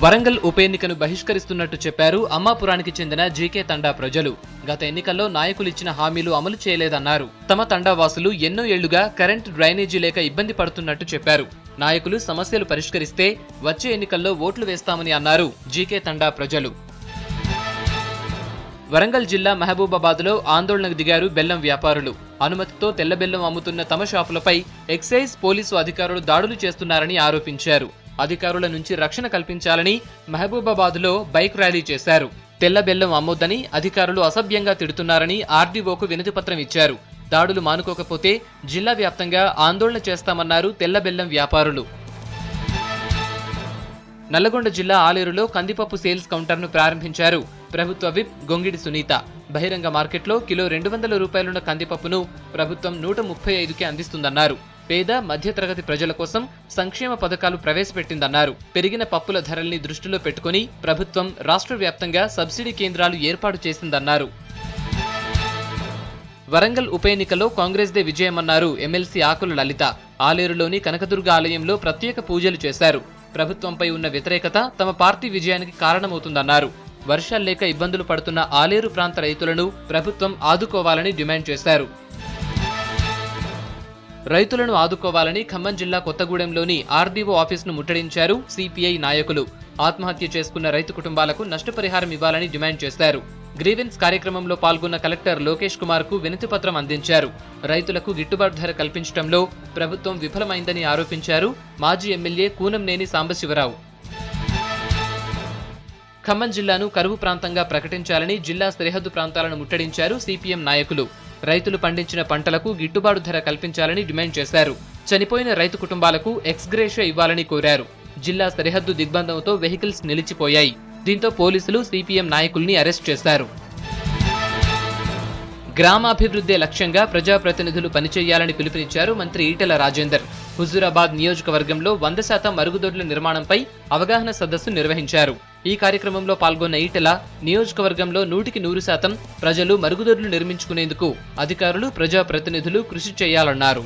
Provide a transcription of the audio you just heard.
వరంగల్ ఉప ఎన్నికను బహిష్కరిస్తున్నట్టు చెప్పారు అమ్మాపురానికి చెందిన జీకే తండా ప్రజలు. గత ఎన్నికల్లో నాయకులు ఇచ్చిన హామీలు అమలు చేయలేదన్నారు. తమ తండా వాసులు ఎన్నో ఏళ్లుగా కరెంట్, డ్రైనేజీ లేక ఇబ్బంది పడుతున్నట్టు చెప్పారు. నాయకులు సమస్యలు పరిష్కరిస్తే వచ్చే ఎన్నికల్లో ఓట్లు వేస్తామని అన్నారు జీకే తండా ప్రజలు. వరంగల్ జిల్లా మహబూబాబాద్లో ఆందోళనకు దిగారు బెల్లం వ్యాపారులు. అనుమతితో తెల్ల బెల్లం అమ్ముతున్న తమ షాపులపై ఎక్సైజ్, పోలీసు అధికారులు దాడులు చేస్తున్నారని ఆరోపించారు. అధికారుల నుంచి రక్షణ కల్పించాలని మహబూబాబాద్లో బైక్ ర్యాలీ చేశారు. తెల్ల బెల్లం అమ్మొద్దని అధికారులు అసభ్యంగా తిడుతున్నారని ఆర్డీఓకు వినతిపత్రం ఇచ్చారు. దాడులు మానుకోకపోతే జిల్లా వ్యాప్తంగా ఆందోళన చేస్తామన్నారు తెల్ల బెల్లం వ్యాపారులు. నల్లగొండ జిల్లా ఆలేరులో కందిపప్పు సేల్స్ కౌంటర్ను ప్రారంభించారు ప్రభుత్వ విప్ గొంగిడి సునీత. బహిరంగ మార్కెట్లో కిలో 200 రూపాయలున్న కందిపప్పును ప్రభుత్వం 135కి అందిస్తుందన్నారు. పేద, మధ్యతరగతి ప్రజల కోసం సంక్షేమ పథకాలు ప్రవేశపెట్టిందన్నారు. పెరిగిన పప్పుల ధరల్ని దృష్టిలో పెట్టుకుని ప్రభుత్వం రాష్ట్ర వ్యాప్తంగా సబ్సిడీ కేంద్రాలు ఏర్పాటు చేసిందన్నారు. వరంగల్ ఉప ఎన్నికలో కాంగ్రెస్దే విజయమన్నారు ఎమ్మెల్సీ ఆకుల లలిత. ఆలేరులోని కనకదుర్గ ఆలయంలో ప్రత్యేక పూజలు చేశారు. ప్రభుత్వంపై ఉన్న వ్యతిరేకత తమ పార్టీ విజయానికి కారణమవుతుందన్నారు. వర్షాలు లేక ఇబ్బందులు పడుతున్న ఆలేరు ప్రాంత రైతులను ప్రభుత్వం ఆదుకోవాలని డిమాండ్ చేశారు. రైతులను ఆదుకోవాలని ఖమ్మం జిల్లా కొత్తగూడెంలోని ఆర్డీఓ ఆఫీసును ముట్టడించారు సిపిఐ నాయకులు. ఆత్మహత్య చేసుకున్న రైతు కుటుంబాలకు నష్టపరిహారం ఇవ్వాలని డిమాండ్ చేశారు. గ్రీవెన్స్ కార్యక్రమంలో పాల్గొన్న కలెక్టర్ లోకేష్ కుమార్ కు వినతిపత్రం అందించారు. రైతులకు గిట్టుబాటు ధర కల్పించడంలో ప్రభుత్వం విఫలమైందని ఆరోపించారు మాజీ ఎమ్మెల్యే కూనంనేని సాంబశివరావు. ఖమ్మం జిల్లాను కరువు ప్రాంతంగా ప్రకటించాలని జిల్లా సరిహద్దు ప్రాంతాలను ముట్టడించారు సిపిఎం నాయకులు. రైతులు పండించిన పంటలకు గిట్టుబాటు ధర కల్పించాలని డిమాండ్ చేశారు. చనిపోయిన రైతు కుటుంబాలకు ఎక్స్గ్రేషియా ఇవ్వాలని కోరారు. జిల్లా సరిహద్దు దిగ్బంధంతో వెహికల్స్ నిలిచిపోయాయి. దీంతో పోలీసులు సిపిఎం నాయకుల్ని అరెస్ట్ చేశారు. గ్రామాభివృద్ధి లక్ష్యంగా ప్రజాప్రతినిధులు పనిచేయాలని పిలుపునిచ్చారు మంత్రి ఈటెల రాజేందర్. హుజూరాబాద్ నియోజకవర్గంలో 100% మరుగుదొడ్ల నిర్మాణంపై అవగాహన సదస్సు నిర్వహించారు. ఈ కార్యక్రమంలో పాల్గొన్న ఈటెల నియోజకవర్గంలో 100% ప్రజలు మరుగుదొడ్లు నిర్మించుకునేందుకు అధికారులు, ప్రజాప్రతినిధులు కృషి చేయాలన్నారు.